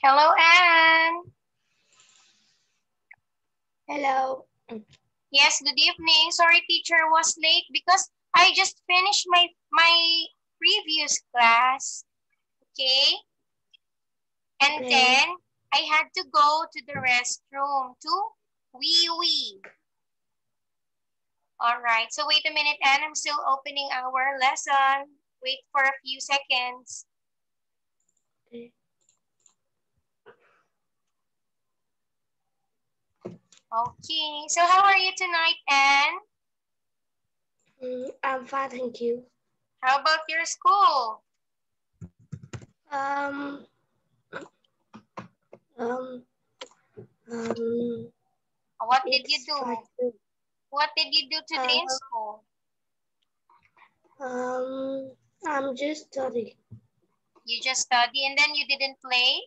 Hello, Anne. Hello. Yes, good evening. Sorry, teacher was late because I just finished my previous class. Okay, and Okay. then I had to go to the restroom to wee wee. All right. So wait a minute, Anne. I'm still opening our lesson. Wait for a few seconds. Okay. Okay. So how are you tonight, Anne? I'm fine, thank you. How about your school? Um, um, What did you it's fine do? too. What did you do today in school? I'm just studying. You just study and then you didn't play?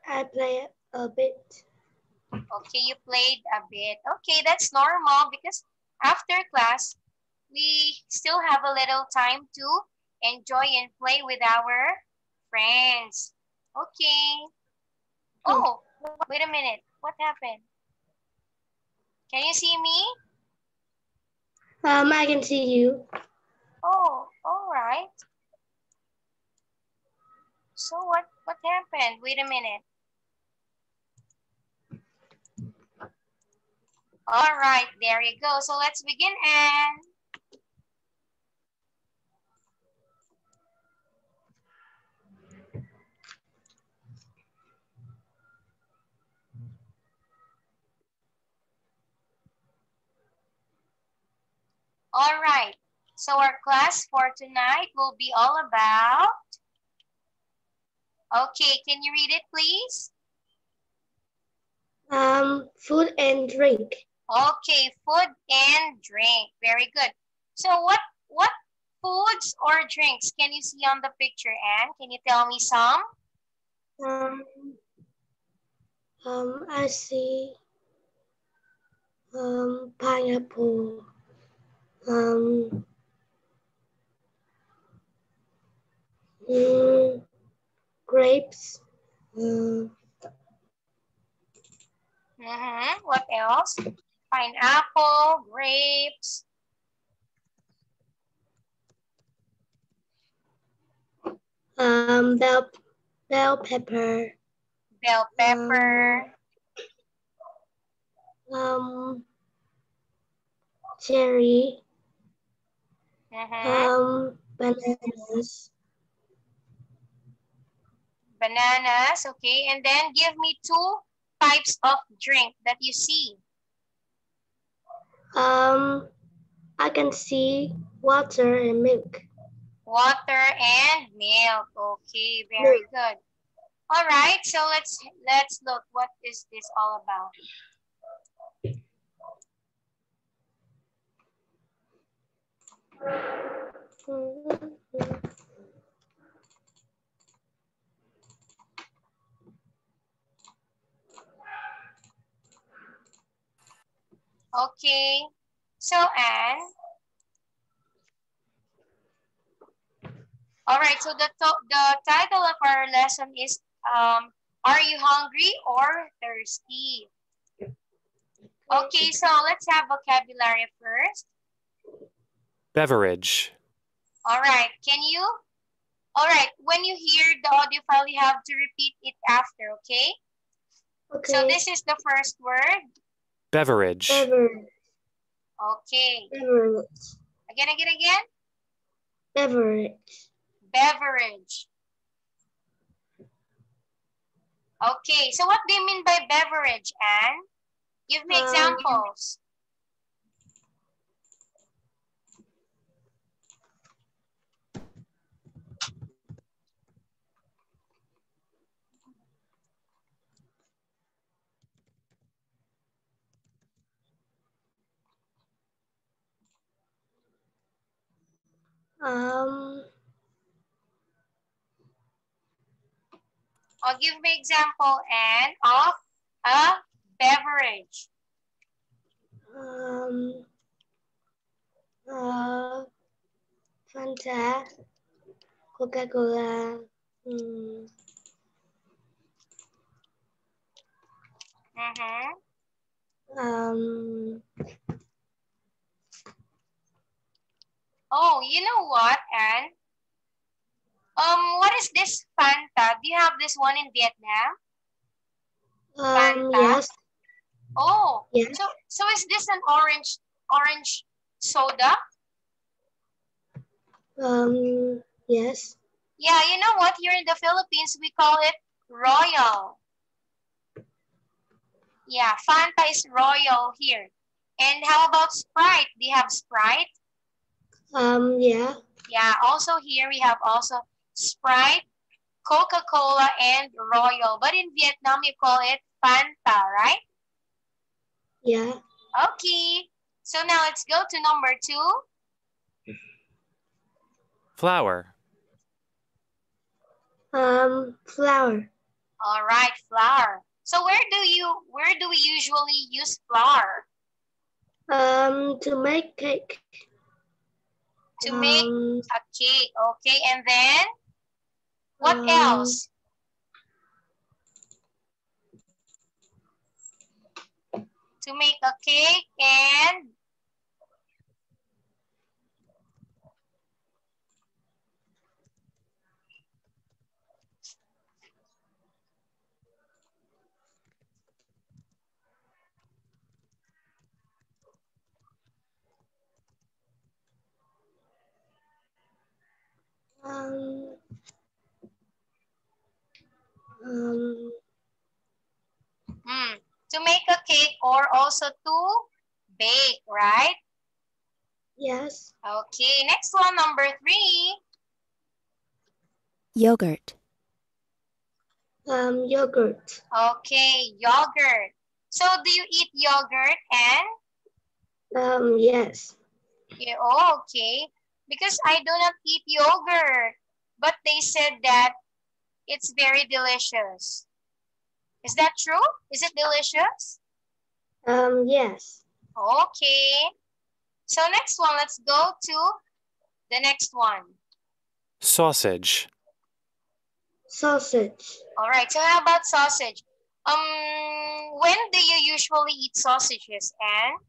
I play a bit. Okay, you played a bit. Okay, that's normal because after class, we still have a little time to enjoy and play with our friends. Okay. Oh, wait a minute. What happened? Can you see me? I can see you. Oh, all right. So what happened? Wait a minute. All right, there you go. So let's begin, and all right. So our class for tonight will be all about, okay, can you read it, please? Food and drink. Okay, food and drink. Very good. So what foods or drinks can you see on the picture, Anne? Can you tell me some? Um, I see pineapple. Um, grapes. What else? Pineapple, grapes, Bell pepper. bell pepper, Cherry. mm-hmm. Bananas. Bananas, okay. And then give me two types of drink that you see. I can see water and milk. Water and milk. Okay, very Milk. good. All right, so let's look. What is this all about? Okay, so Anne. All right, so the title of our lesson is Are you hungry or thirsty? Okay, so let's have vocabulary first. Beverage. All right, all right, when you hear the audio file, you have to repeat it after, okay? Okay. So this is the first word. Beverage. Beverage. Okay. Beverage. Again. Beverage. Beverage. Okay, so what do you mean by beverage, Anne? Give me examples. Or give me example, Anne, of a beverage. Fanta, Coca-Cola, Mm, Mm-hmm. um, Oh, you know what, Anne? What is this Fanta? Do you have this one in Vietnam? Fanta? yes, Oh, yes, so is this an orange soda? yes, Yeah, you know what? Here in the Philippines, we call it Royal. Yeah, Fanta is Royal here. And how about Sprite? Do you have Sprite? yeah, Yeah, also here we have also Sprite, Coca-Cola, and Royal. But in Vietnam, you call it Fanta, right? yeah, Okay. So now let's go to number 2. Flower. flour. All right, flour. So where do we usually use flour? To make cake. To make a cake, okay? And then what Um, else? To make a cake and um, um, to make a cake or also to bake, right? yes, Okay, next one, number 3. Yogurt. yogurt. Okay, yogurt. So do you eat yogurt and Yes. yeah, oh, okay. Because I do not eat yogurt, but they said that it's very delicious. Is that true? Is it delicious? Yes. Okay. So next one, let's go to the next one. Sausage. Sausage. All right, so how about sausage? When do you usually eat sausages, Anne?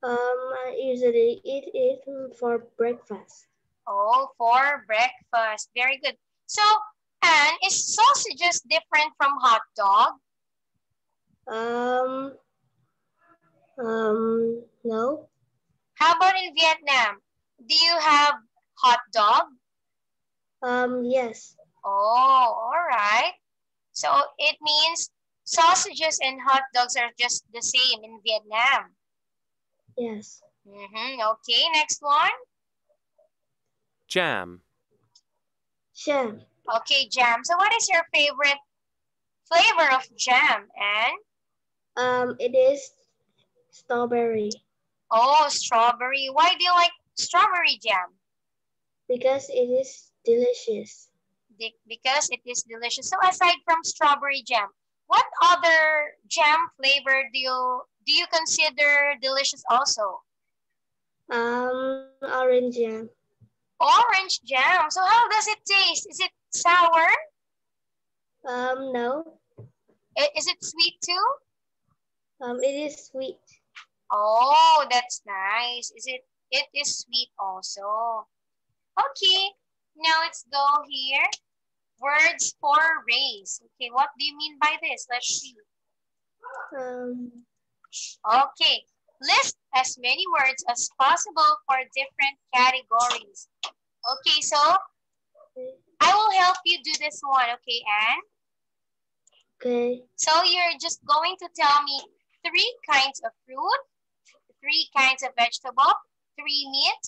I usually eat it for breakfast. Oh, for breakfast. Very good. So, Anne, is sausages different from hot dog? No. How about in Vietnam? Do you have hot dog? Yes. Oh, all right. So it means sausages and hot dogs are just the same in Vietnam. Yes. Okay, next one. Jam. Jam. Okay, jam. So what is your favorite flavor of jam, Anne? It is strawberry. Oh, strawberry. Why do you like strawberry jam? Because it is delicious. Because it is delicious. So aside from strawberry jam, what other jam flavor do you consider delicious also? Orange jam. Orange jam. So how does it taste? Is it sour? No. Is it sweet too? It is sweet. Oh, that's nice. It is sweet also. Okay, now let's go here. Words for race. Okay, what do you mean by this? Let's see. Okay, list as many words as possible for different categories. Okay, so I will help you do this one, okay, Anne? Okay. So you're just going to tell me 3 kinds of fruit, 3 kinds of vegetable, 3 meat,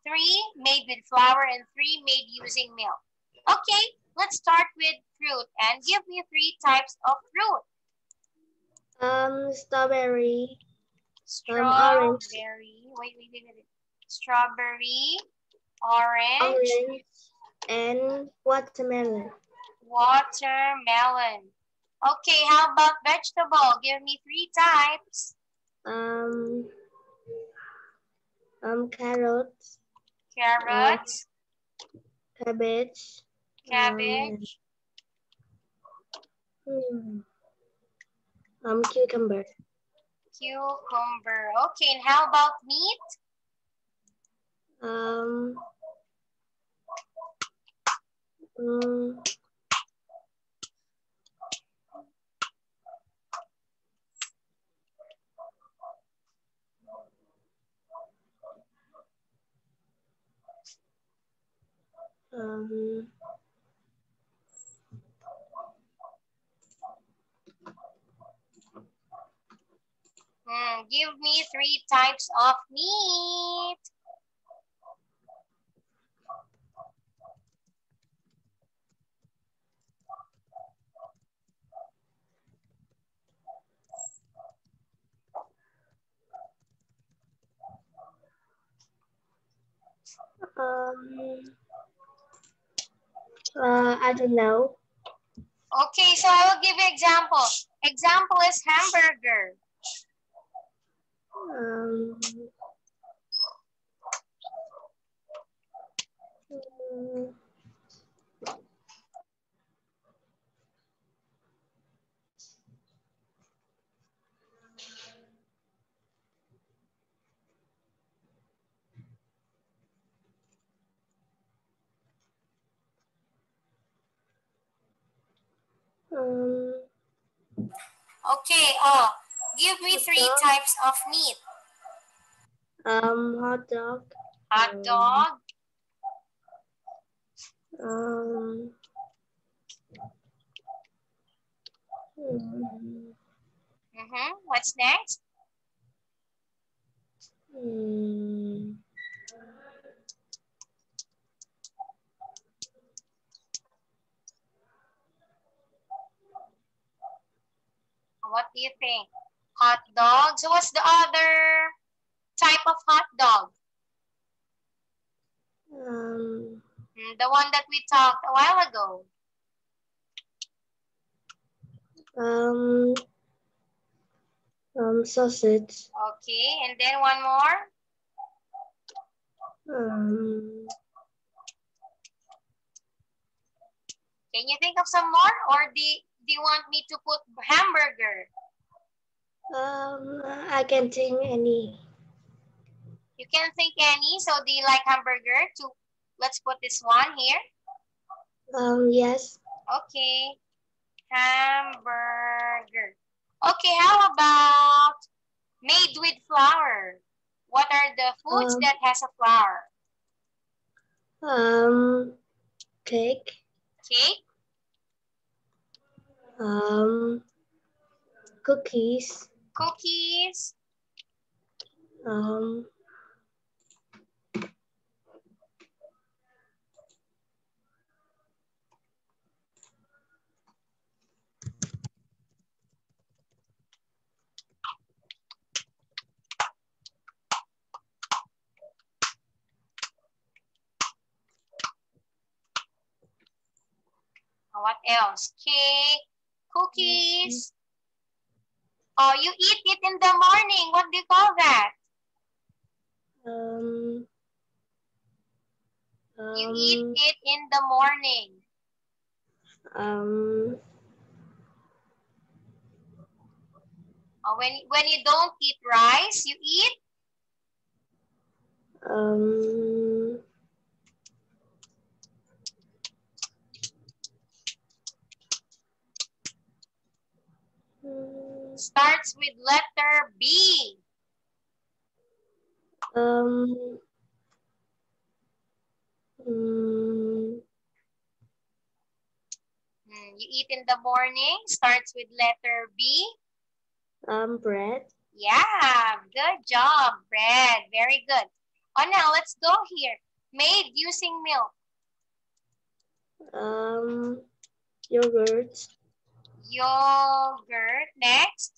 3 made with flour, and 3 made using milk. Okay, let's start with fruit and give me 3 types of fruit. Strawberry. Strawberry. Orange. Wait. Strawberry, orange, and watermelon. watermelon. Okay, how about vegetable? Give me 3 types. Carrots. Carrots. Cabbage. Cabbage. Cucumber. Cucumber. Okay, and how about meat? Give me 3 types of meat. I don't know. Okay, so I will give you example. Example is hamburger. Okay, give me 3 types of meat. Hot dog. Hot dog. What's next? What do you think? Hot dog. So what's the other type of hot dog? The one that we talked a while ago. Sausage. Okay, and then one more. Can you think of some more, or do you want me to put hamburger? I can think any. You can think any. So do you like hamburger? Let's put this one here. Yes. Okay, hamburger. Okay, how about made with flour? What are the foods that has a flour? Cake. Cake. Cookies. Cookies. What else? Cake, cookies. Oh, you eat it in the morning. What do you call that? You eat it in the morning. When you don't eat rice, you eat? Starts with letter B. You eat in the morning, starts with letter B. Bread. Yeah, good job, bread. Very good. Oh, now let's go here. Made using milk. Yogurt. Yogurt. Next.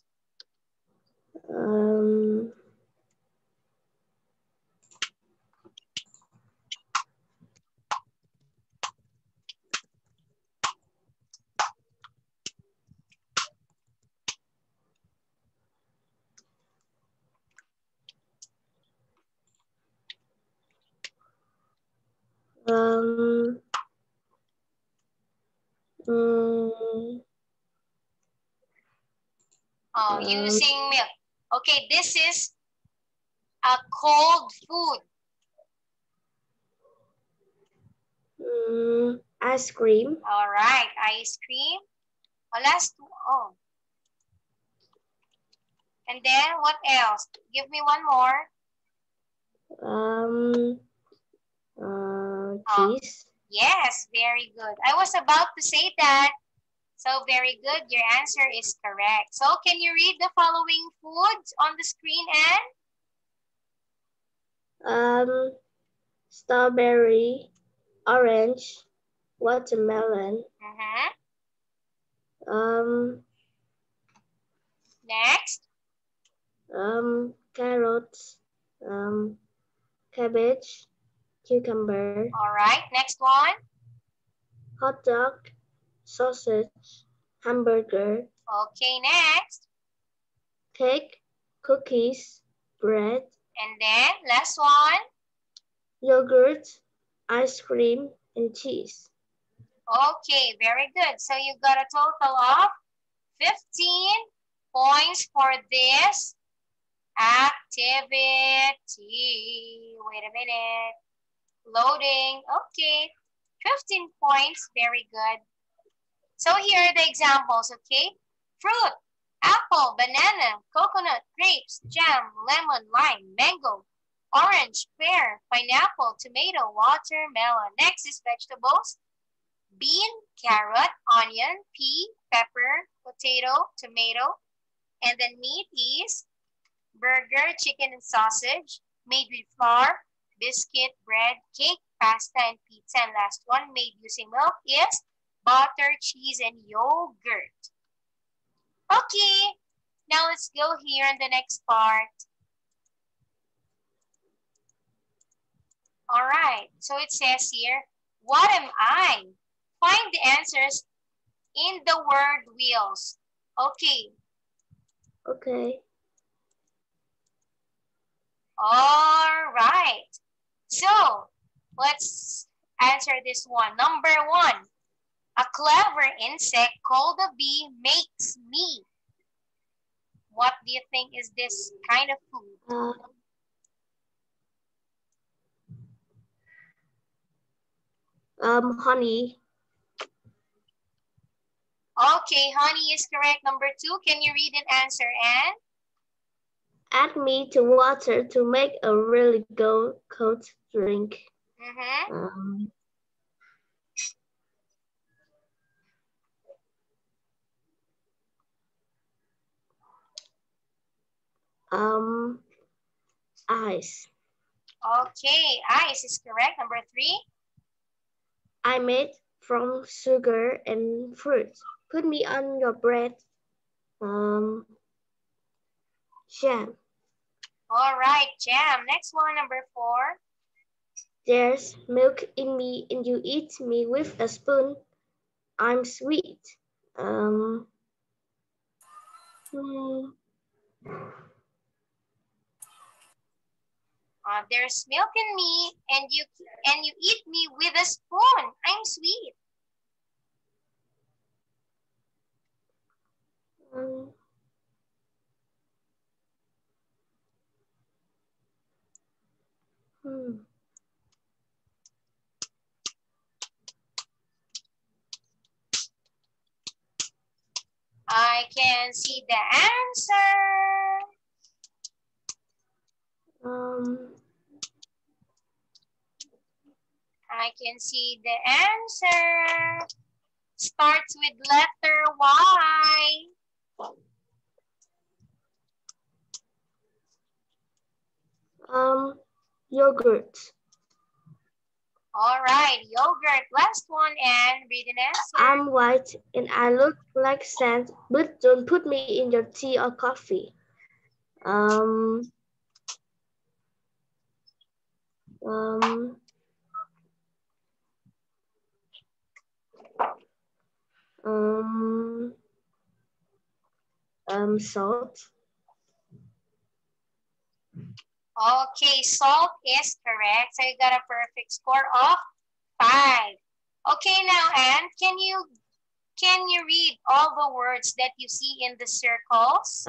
Using milk. Okay, this is a cold food. Ice cream. All right, ice cream. Last two. Oh. And then what else? Give me one more. Cheese. Yes, very good. I was about to say that. So very good. Your answer is correct. So can you read the following foods on the screen, Anne? Strawberry, orange, watermelon. Next. Carrots, cabbage, cucumber. All right, next one. Hot dog, sausage, hamburger. Okay, next. Cake, cookies, bread. And then last one. Yogurt, ice cream, and cheese. Okay, very good. So you got a total of 15 points for this activity. Wait a minute. Loading. Okay, 15 points. Very good. So here are the examples, okay? Fruit, apple, banana, coconut, grapes, jam, lemon, lime, mango, orange, pear, pineapple, tomato, watermelon. Next is vegetables. Bean, carrot, onion, pea, pepper, potato, tomato. And then meat is burger, chicken, and sausage made with flour, biscuit, bread, cake, pasta, and pizza. And last one, made using milk, is butter, cheese, and yogurt. Okay, now let's go here in the next part. All right, so it says here, what am I? Find the answers in the word wheels. Okay. Okay. All right. So let's answer this one. Number one, a clever insect called a bee makes me. What do you think is this kind of food? Honey. Okay, honey is correct. Number two, can you read an answer, Anne? Add me to water to make a really cold drink. Ice. Okay, ice is correct. Number three. I made from sugar and fruit. Put me on your bread. Jam. All right, jam. Next one, number four. There's milk in me and you eat me with a spoon. I'm sweet. There's milk in me and you eat me with a spoon. I'm sweet. I can see the answer. I can see the answer. Starts with letter Y. Yogurt. All right, yogurt. Last one, and read an answer. I'm white and I look like sand, but don't put me in your tea or coffee. Salt. Okay, salt is correct. So you got a perfect score of 5. Okay, now, Anne, can you read all the words that you see in the circles?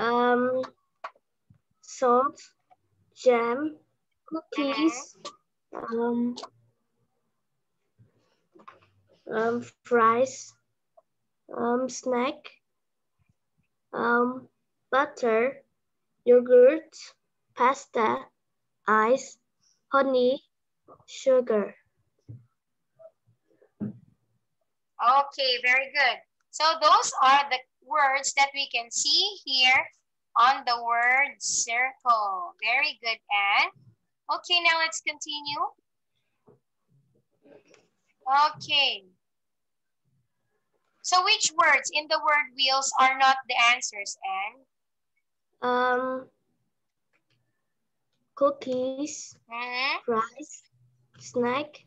Salt, jam, cookies, fries, snack, butter, yogurt, pasta, ice, honey, sugar. Okay, very good. So those are the words that we can see here on the word circle. Very good, Anne. Okay, now let's continue. Okay. So which words in the word wheels are not the answers, Anne? Cookies, fries, snack,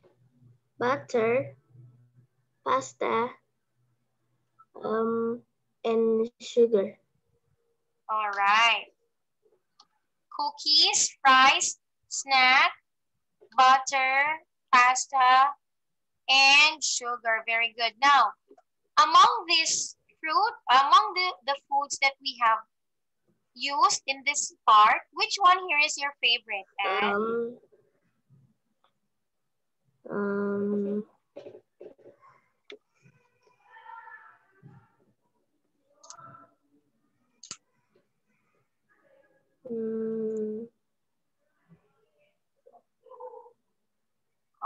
butter, pasta, and sugar. All right. Cookies, fries, snack, butter, pasta, and sugar. Very good. Now, among this fruit, among the foods that we have used in this part, which one here is your favorite, Anne?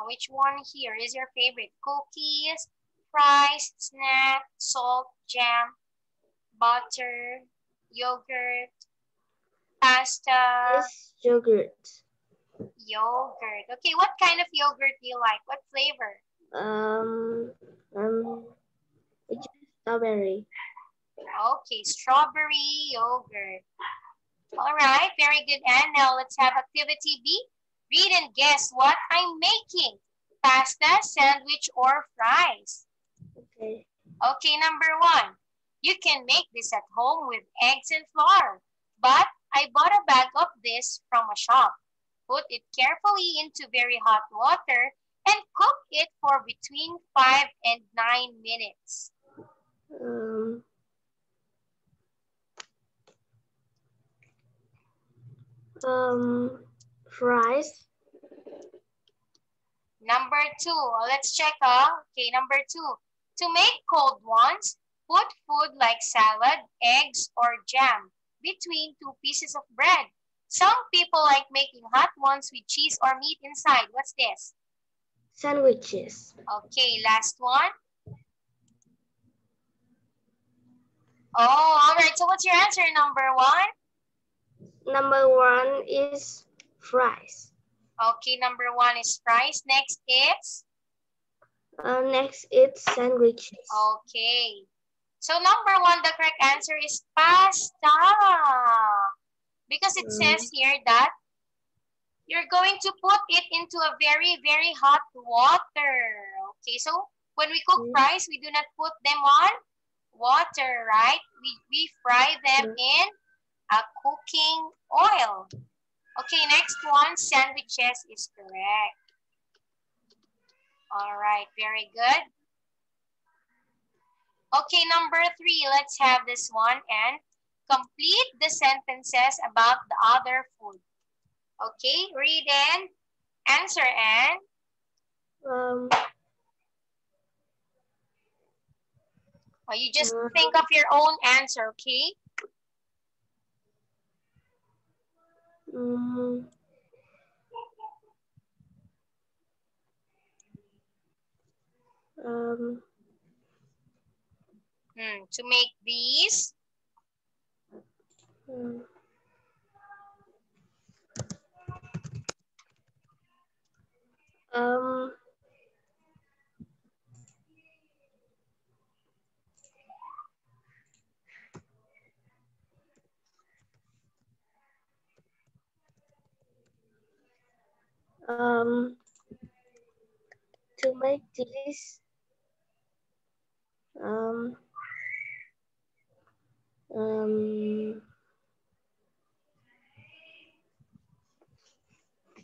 Which one here is your favorite? Cookies, fries, snack, salt, jam, butter, yogurt, pasta. Yes, yogurt. Yogurt. Okay, what kind of yogurt do you like? What flavor? It's strawberry. Okay, strawberry yogurt. All right, very good. And now let's have activity B. Read and guess what I'm making. Pasta, sandwich, or fries? Okay. Okay, number 1. You can make this at home with eggs and flour. But I bought a bag of this from a shop. Put it carefully into very hot water and cook it for between 5 and 9 minutes. Fries. Number 2, let's check. Okay, number 2. To make cold ones, put food like salad, eggs, or jam between 2 pieces of bread. Some people like making hot ones with cheese or meat inside. What's this? Sandwiches. Okay, last one. Oh, all right. So what's your answer, number 1? Number 1 is fries. Okay, number 1 is fries. Next is? Next it's sandwiches. Okay. So number 1, the correct answer is pasta. Because it says here that you're going to put it into a very, very hot water. Okay, so when we cook fries, we do not put them on water, right? We fry them in a cooking oil. Okay, next one, sandwiches is correct. All right, very good. Okay, number 3, let's have this one and complete the sentences about the other food. Okay, read and answer, Anne. You just think of your own answer, okay? To make these. To make this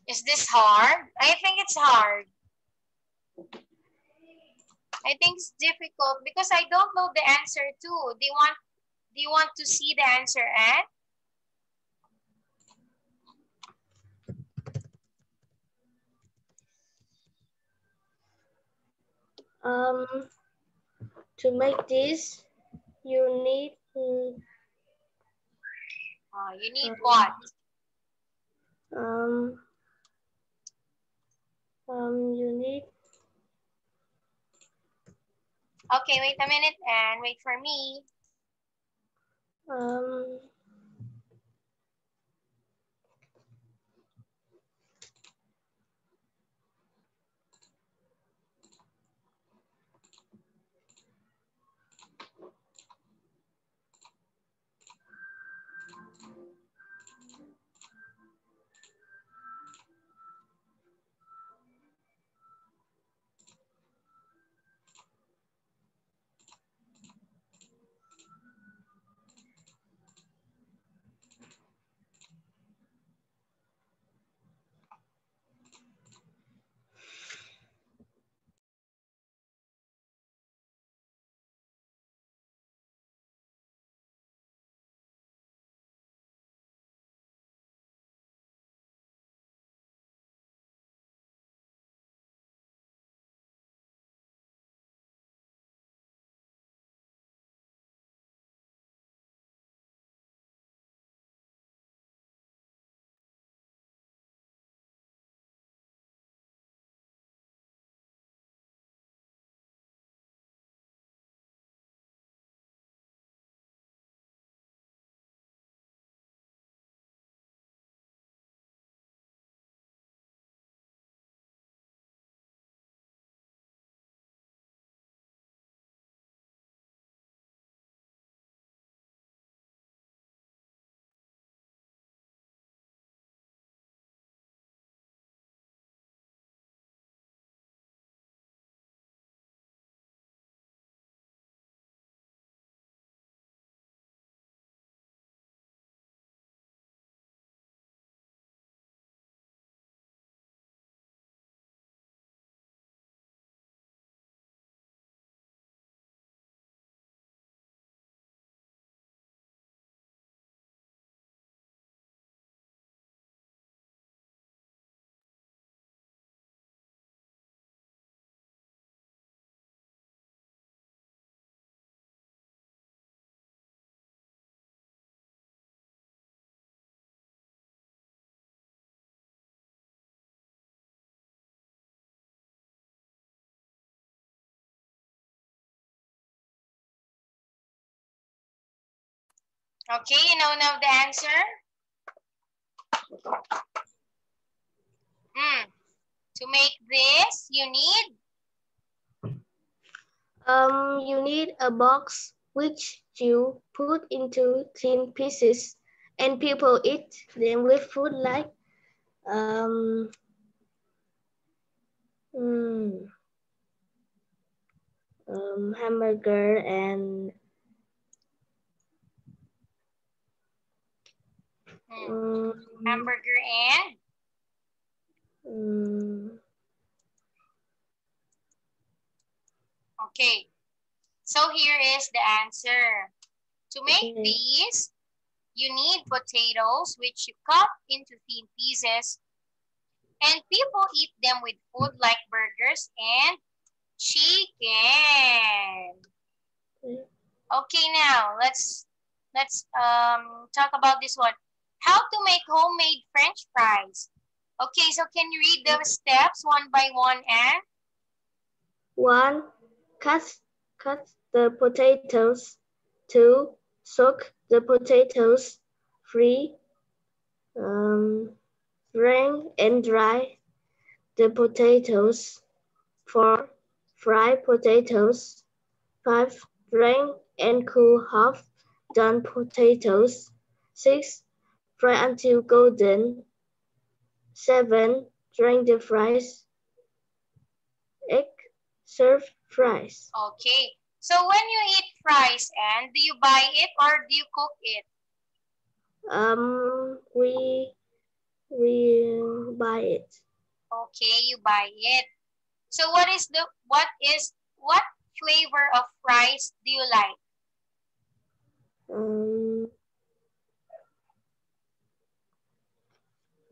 Is this hard? I think it's hard. I think it's difficult because I don't know the answer too. Do you want to see the answer, Anne? To make this, you need You need what? you need Okay, wait a minute and wait for me. um Okay, you know now the answer? To make this, you need? you need a box which you put into thin pieces and people eat them with food like um mm, hamburger and Hamburger and? Okay, so here is the answer. To make these, you need potatoes, which you cut into thin pieces, and people eat them with food like burgers and chicken. Okay, now let's talk about this one. How to make homemade French fries. Okay, so can you read the steps one by one, Anne? 1. Cut the potatoes. 2. Soak the potatoes. 3. Drain and dry the potatoes. 4. Fry potatoes. 5. Drain and cool half done potatoes. 6. Fry until golden. 7. Drain the fries. 8. Serve fries. Okay. So when you eat fries, Anne, do you buy it or do you cook it? We buy it. Okay, you buy it. So what is what flavor of fries do you like?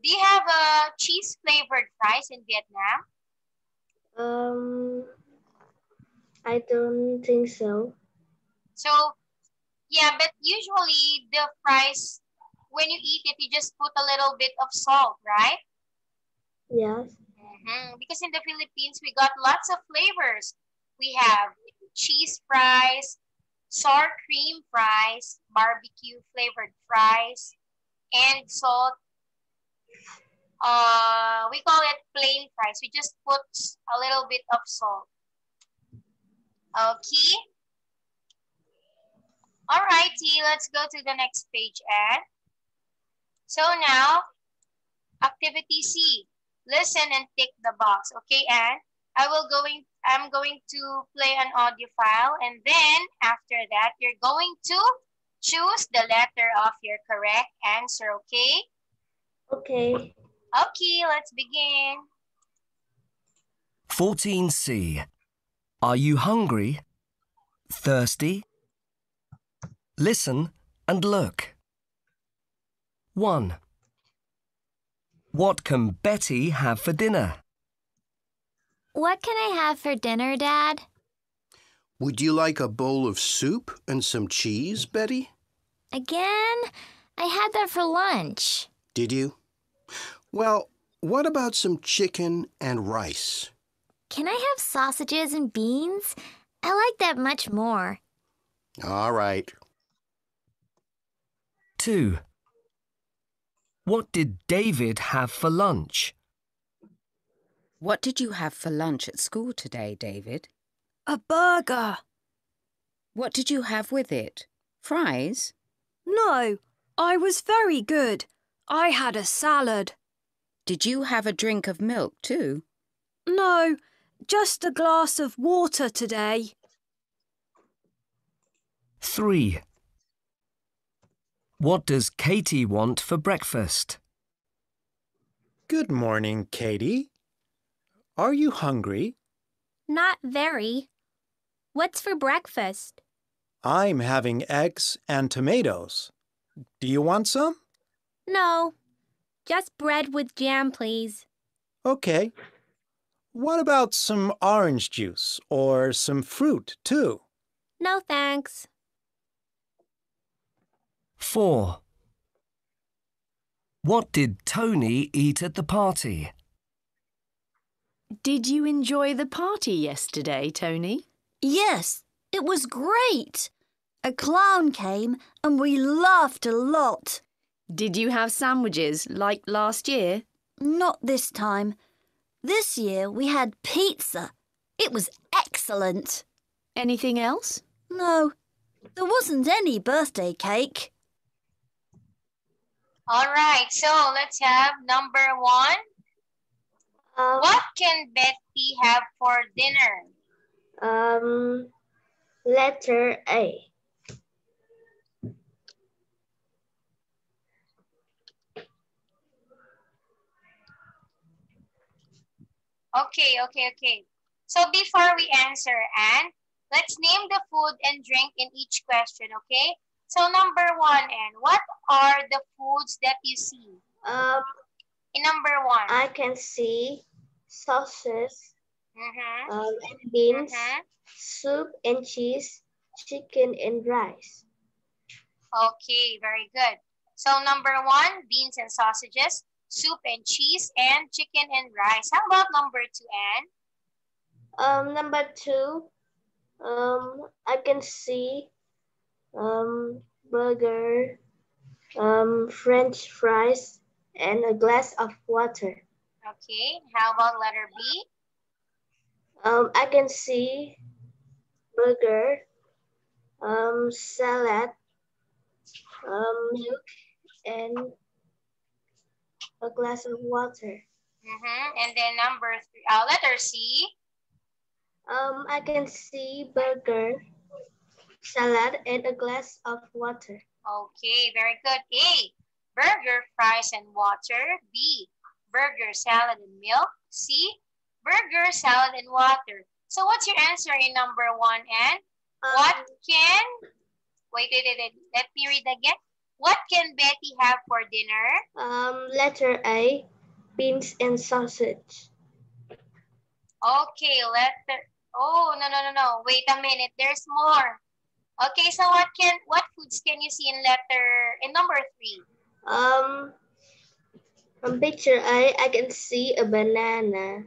Do you have a cheese flavored fries in Vietnam? I don't think so. So, yeah, but usually the fries, when you eat it, you just put a little bit of salt, right? Yes. Because in the Philippines, we got lots of flavors. We have cheese fries, sour cream fries, barbecue flavored fries, and salt. We call it plain fries. We just put a little bit of salt. Okay. All righty, let's go to the next page, Anne. So now, activity C. Listen and tick the box. Okay, Anne? I'm going to play an audio file, and then after that, you're going to choose the letter of your correct answer, okay? Okay. Okay, let's begin. 14C. Are you hungry? Thirsty? Listen and look. 1. What can Betty have for dinner? What can I have for dinner, Dad? Would you like a bowl of soup and some cheese, Betty? Again? I had that for lunch. Did you? Well, what about some chicken and rice? Can I have sausages and beans? I like that much more. All right. 2. What did David have for lunch? What did you have for lunch at school today, David? A burger. What did you have with it? Fries? No, I was very good. I had a salad. Did you have a drink of milk too? No, just a glass of water today. 3. What does Katie want for breakfast? Good morning, Katie. Are you hungry? Not very. What's for breakfast? I'm having eggs and tomatoes. Do you want some? No, just bread with jam, please. Okay. What about some orange juice or some fruit, too? No, thanks. 4. What did Tony eat at the party? Did you enjoy the party yesterday, Tony? Yes, it was great. A clown came and we laughed a lot. Did you have sandwiches like last year? Not this time. This year we had pizza. It was excellent. Anything else? No, there wasn't any birthday cake. All right, so let's have number 1. What can Betty have for dinner? Letter A. Okay. So before we answer, Anne, let's name the food and drink in each question, okay? So number 1, Anne, what are the foods that you see? In number 1. I can see sauces, and beans, soup and cheese, chicken and rice. Okay, very good. So number 1, beans and sausages, soup and cheese, and chicken and rice. How about number 2, Anne? Number 2, I can see burger, French fries, and a glass of water. Okay, how about letter B? I can see burger, salad, milk, and a glass of water. And then number 3, letter C. I can see burger, salad, and a glass of water. Okay, very good. A, burger, fries, and water. B, burger, salad, and milk. C, burger, salad, and water. So what's your answer in number 1? And what can, wait, let me read again. What can Betty have for dinner? Letter A, beans and sausage. Okay, oh, no. Wait a minute, there's more. Okay, so what foods can you see in number 3? On picture A, I can see a banana,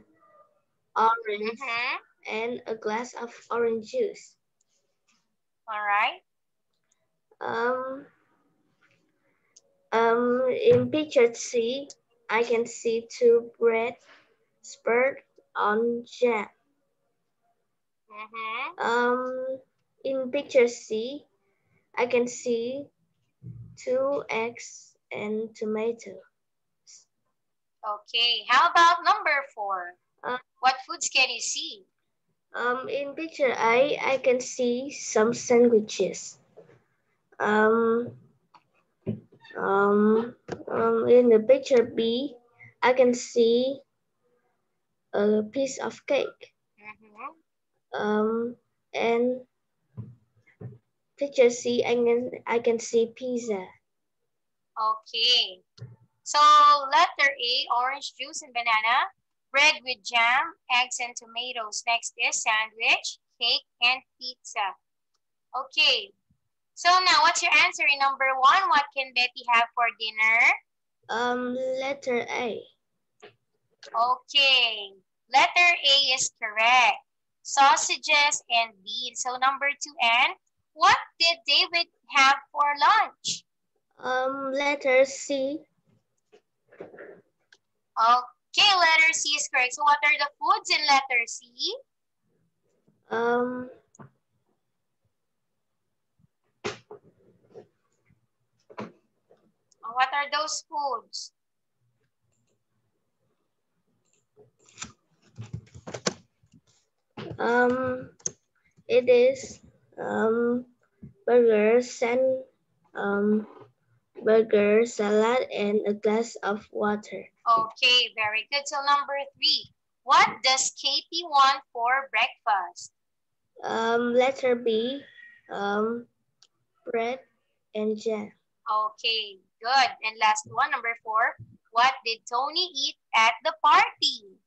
orange, and a glass of orange juice. All right. In picture C, I can see 2 bread spread on jam. In picture C, I can see 2 eggs and tomato. Okay, how about number 4? What foods can you see? In picture A, I can see some sandwiches. In the picture B, I can see a piece of cake. And picture C, I can see pizza. Okay. So letter A, orange juice and banana, bread with jam, eggs and tomatoes. Next is sandwich, cake, and pizza. Okay. So now what's your answer in number 1? What can Betty have for dinner? Letter A. Okay. Letter A is correct. Sausages and beans. So number 2, and what did David have for lunch? Letter C. Okay, letter C is correct. So what are the foods in letter C? What are those foods? It is burger, salad, and a glass of water. Okay, very good. So number 3, what does Katie want for breakfast? Letter B, bread and jam. Okay, good. And last one, number 4, what did Tony eat at the party?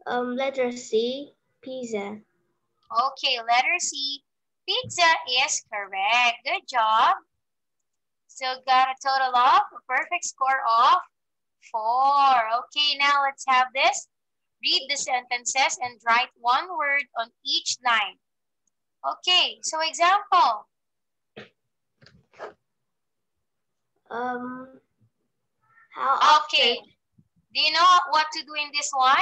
Letter C, pizza. Okay, letter C, pizza is correct. Good job. So got a total of a perfect score of 4. Okay, now let's have this. Read the sentences and write one word on each line. Okay, so example. Okay. Do you know what to do in this one?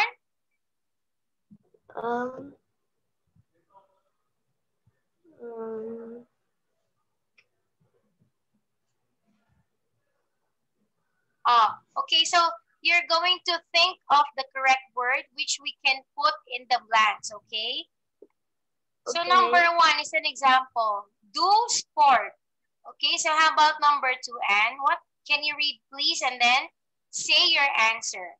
Okay, so you're going to think of the correct word which we can put in the blanks, okay? So number 1 is an example. Do sport. Okay, so how about number 2, Anne? What can you read, please, and then say your answer.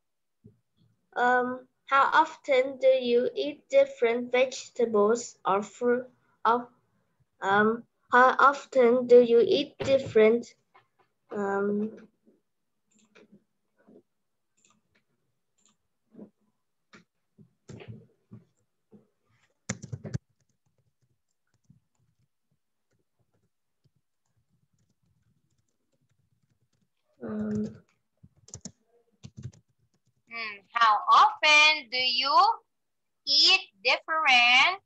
How often do you eat different vegetables or fruit? How often do you eat different how often do you eat different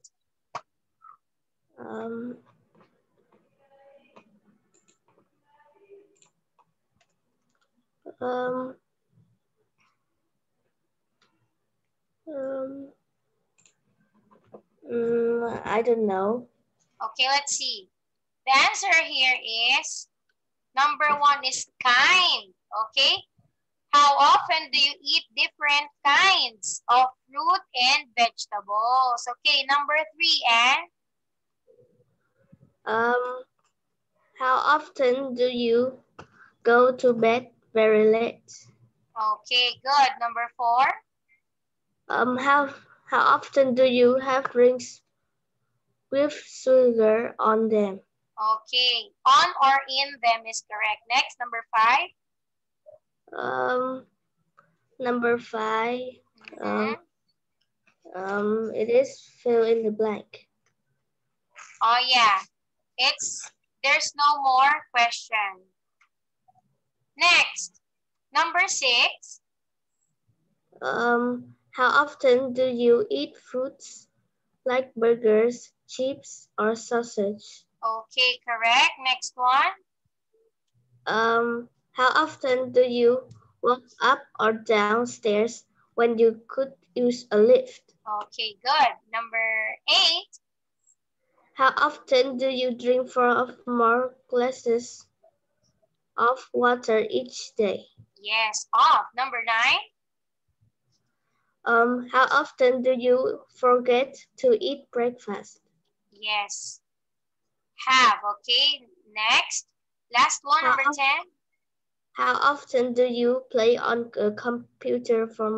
I don't know. Okay, let's see. The answer here is number 1 is kind. Okay. How often do you eat different kinds of fruit and vegetables? Okay, number 3, Anne. How often do you go to bed very late? Okay, good. Number 4. How often do you have drinks with sugar on them? Okay, on or in them is correct. Next, number 5. Number 5. Mm-hmm. It is fill in the blank. Oh yeah, there's no more question. Next, number 6. How often do you eat foods like burgers, chips, or sausage? Okay, correct. Next one. How often do you walk up or down stairs when you could use a lift? Okay, good. Number 8. How often do you drink 4 or more glasses of water each day? Yes, off. Number 9. How often do you forget to eat breakfast? Yes, have. Okay, next. Last one, number 10. How often do you play on a computer for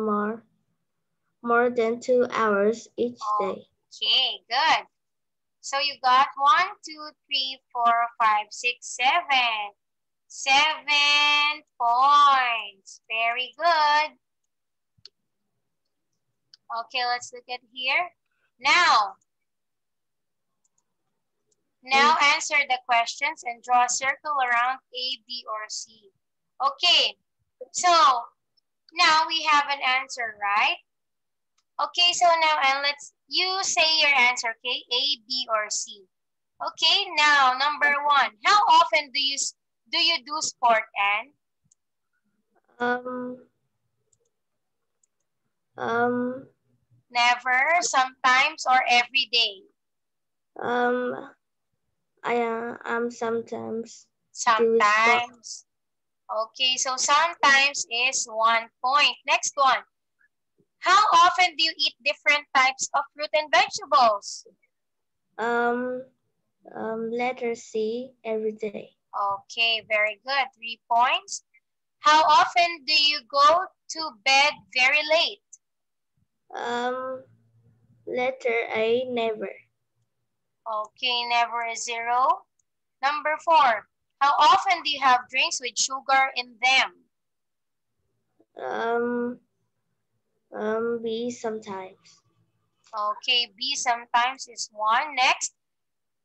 more than 2 hours each day? Okay, good. So you got 1, 2, 3, 4, 5, 6, 7. 7 points. Very good. Okay, let's look at here. Now answer the questions and draw a circle around A, B, or C. Okay, so now we have an answer, right? Okay, so now and you say your answer, okay? A, B, or C. Okay, now number 1. How often do you do sport, Anne? Never, sometimes, or every day? I am sometimes. Sometimes. Okay, so sometimes is 1 point. Next one. How often do you eat different types of fruit and vegetables? Letter C, every day. Okay, very good. 3 points. How often do you go to bed very late? Letter A, never. Okay, never is 0. Number 4. How often do you have drinks with sugar in them? B, sometimes. Okay, B, sometimes is 1. Next.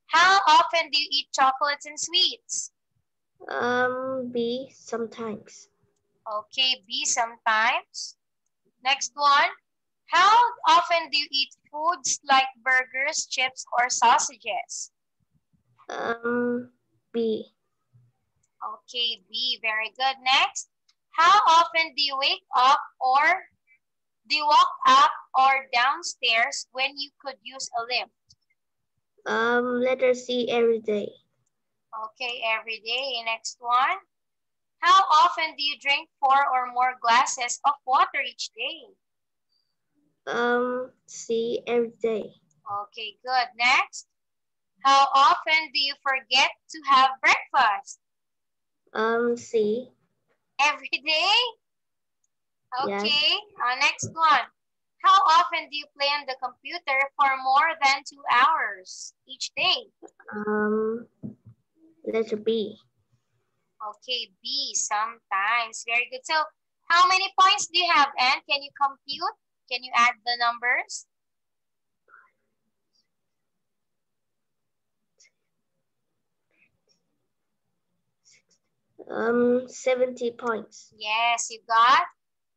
How often do you eat chocolates and sweets? B, sometimes. Okay, B, sometimes. Next one. How often do you eat foods like burgers, chips, or sausages? B. Okay, B, very good. Next. How often do you wake up or do you walk up or downstairs when you could use a lift? Letter C, every day. Okay, every day. Next one. How often do you drink 4 or more glasses of water each day? C, every day. Okay, good. Next. How often do you forget to have breakfast? C. Every day? Okay, yes. Next one. How often do you play on the computer for more than 2 hours each day? Letter B. Okay, B, sometimes. Very good. So, how many points do you have, Anne? Can you compute? Can you add the numbers? 70 points. Yes, you got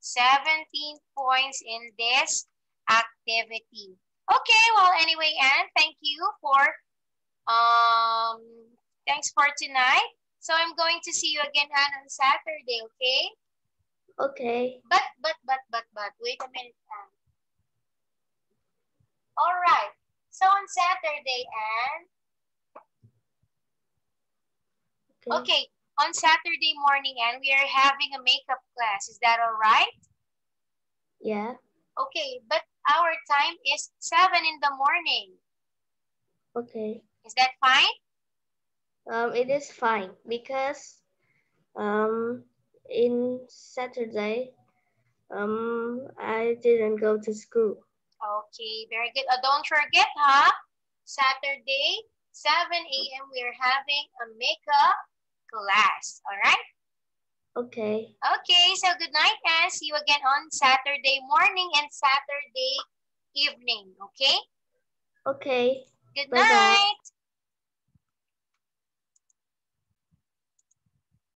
17 points in this activity. Okay, well, anyway, Anne, thank you for thanks for tonight. So I'm going to see you again, Anne, on Saturday, okay? Okay. But, wait a minute, Anne. All right. So on Saturday, Anne. Okay. On Saturday morning, Anne, we are having a makeup class. Is that all right? Yeah. Okay, but our time is 7 in the morning. Okay. Is that fine? It is fine because in Saturday I didn't go to school. Okay, very good. Don't forget, huh? Saturday, 7 a.m. we're having a makeup class. All right? Okay. Okay, so good night and see you again on Saturday morning and Saturday evening. Okay? Okay. Good Bye-bye. night.